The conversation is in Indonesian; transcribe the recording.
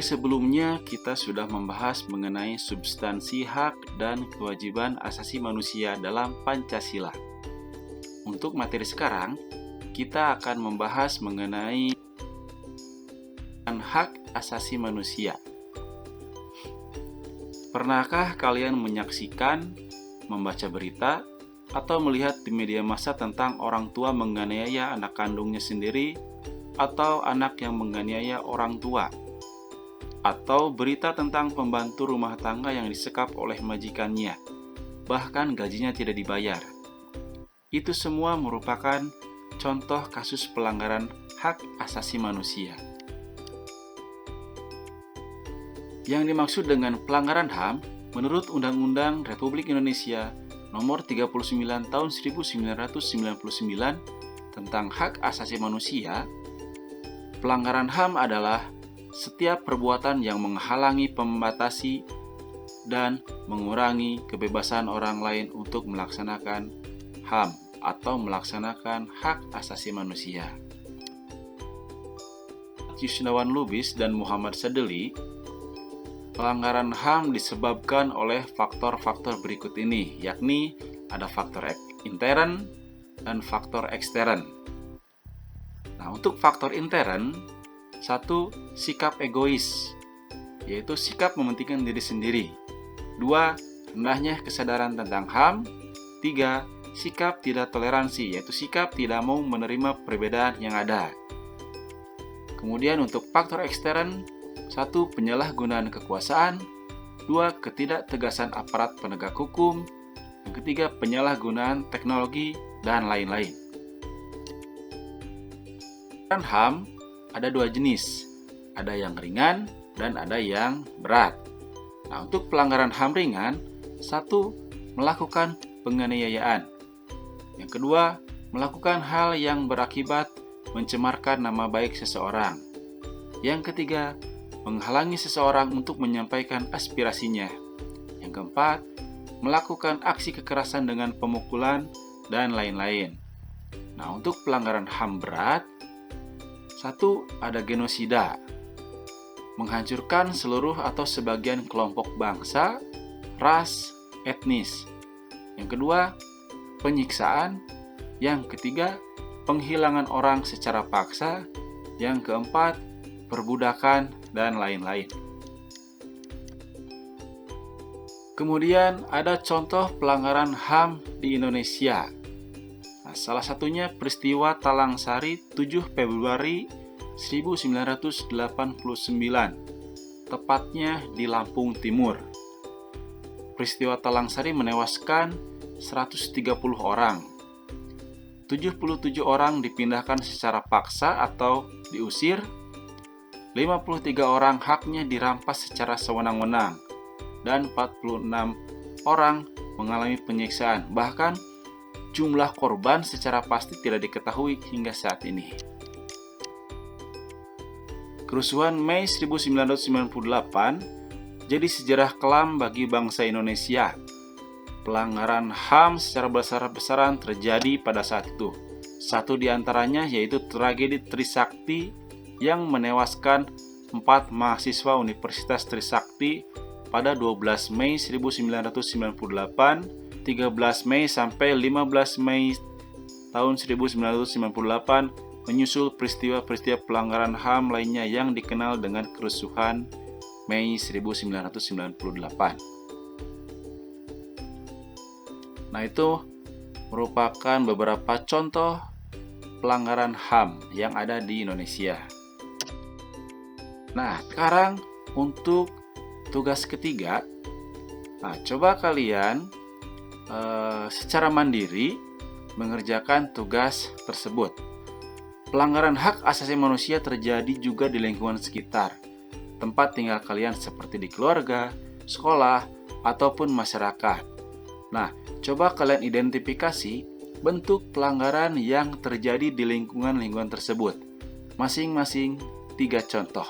sebelumnya kita sudah membahas mengenai substansi hak dan kewajiban asasi manusia dalam Pancasila. Untuk materi sekarang, kita akan membahas mengenai hak asasi manusia. Pernahkah kalian menyaksikan, membaca berita, atau melihat di media massa tentang orang tua menganiaya anak kandungnya sendiri atau anak yang menganiaya orang tua? Atau berita tentang pembantu rumah tangga yang disekap oleh majikannya, bahkan gajinya tidak dibayar. Itu semua merupakan contoh kasus pelanggaran hak asasi manusia. Yang dimaksud dengan pelanggaran HAM, menurut Undang-Undang Republik Indonesia Nomor 39 Tahun 1999 tentang Hak Asasi Manusia, pelanggaran HAM adalah setiap perbuatan yang menghalangi, membatasi, dan mengurangi kebebasan orang lain untuk melaksanakan HAM atau melaksanakan hak asasi manusia. Yusnawan Lubis dan Muhammad Sadeli, pelanggaran HAM disebabkan oleh faktor-faktor berikut ini, yakni ada faktor intern dan faktor ekstern. Nah, untuk faktor intern, 1. Sikap egois, yaitu sikap mementingkan diri sendiri. 2. Rendahnya kesadaran tentang HAM. 3. Sikap tidak toleransi, yaitu sikap tidak mau menerima perbedaan yang ada. Kemudian untuk faktor ekstern, 1. Penyalahgunaan kekuasaan. 2. Ketidaktegasan aparat penegak hukum. Yang ketiga, penyalahgunaan teknologi, dan lain-lain. HAM ada 2 jenis, ada yang ringan dan ada yang berat. Nah, untuk pelanggaran HAM ringan, 1. Melakukan penganiayaan. Yang kedua, melakukan hal yang berakibat mencemarkan nama baik seseorang. Yang ketiga, menghalangi seseorang untuk menyampaikan aspirasinya. Yang keempat, melakukan aksi kekerasan dengan pemukulan dan lain-lain. Nah, untuk pelanggaran HAM berat, 1. Ada genosida, menghancurkan seluruh atau sebagian kelompok bangsa, ras, etnis. Yang kedua, penyiksaan. Yang ketiga, penghilangan orang secara paksa. Yang keempat, perbudakan, dan lain-lain. Kemudian ada contoh pelanggaran HAM di Indonesia. Salah satunya peristiwa Talang Sari 7 Februari 1989, tepatnya di Lampung Timur. Peristiwa Talang Sari menewaskan 130 orang. 77 orang dipindahkan secara paksa atau diusir. 53 orang haknya dirampas secara sewenang-wenang. Dan 46 orang mengalami penyiksaan. Bahkan jumlah korban secara pasti tidak diketahui hingga saat ini. Kerusuhan Mei 1998 jadi sejarah kelam bagi bangsa Indonesia. Pelanggaran HAM secara besar-besaran terjadi pada saat itu. Satu di antaranya yaitu tragedi Trisakti yang menewaskan 4 mahasiswa Universitas Trisakti pada 12 Mei 1998, 13 Mei sampai 15 Mei tahun 1998 menyusul peristiwa-peristiwa pelanggaran HAM lainnya yang dikenal dengan kerusuhan Mei 1998. Nah, itu merupakan beberapa contoh pelanggaran HAM yang ada di Indonesia. Nah, sekarang untuk tugas ketiga. Nah, coba kalian secara mandiri mengerjakan tugas tersebut. Pelanggaran hak asasi manusia terjadi juga di lingkungan sekitar, tempat tinggal kalian seperti di keluarga, sekolah, ataupun masyarakat. Nah, coba kalian identifikasi bentuk pelanggaran yang terjadi di lingkungan-lingkungan tersebut. Masing-masing 3 contoh.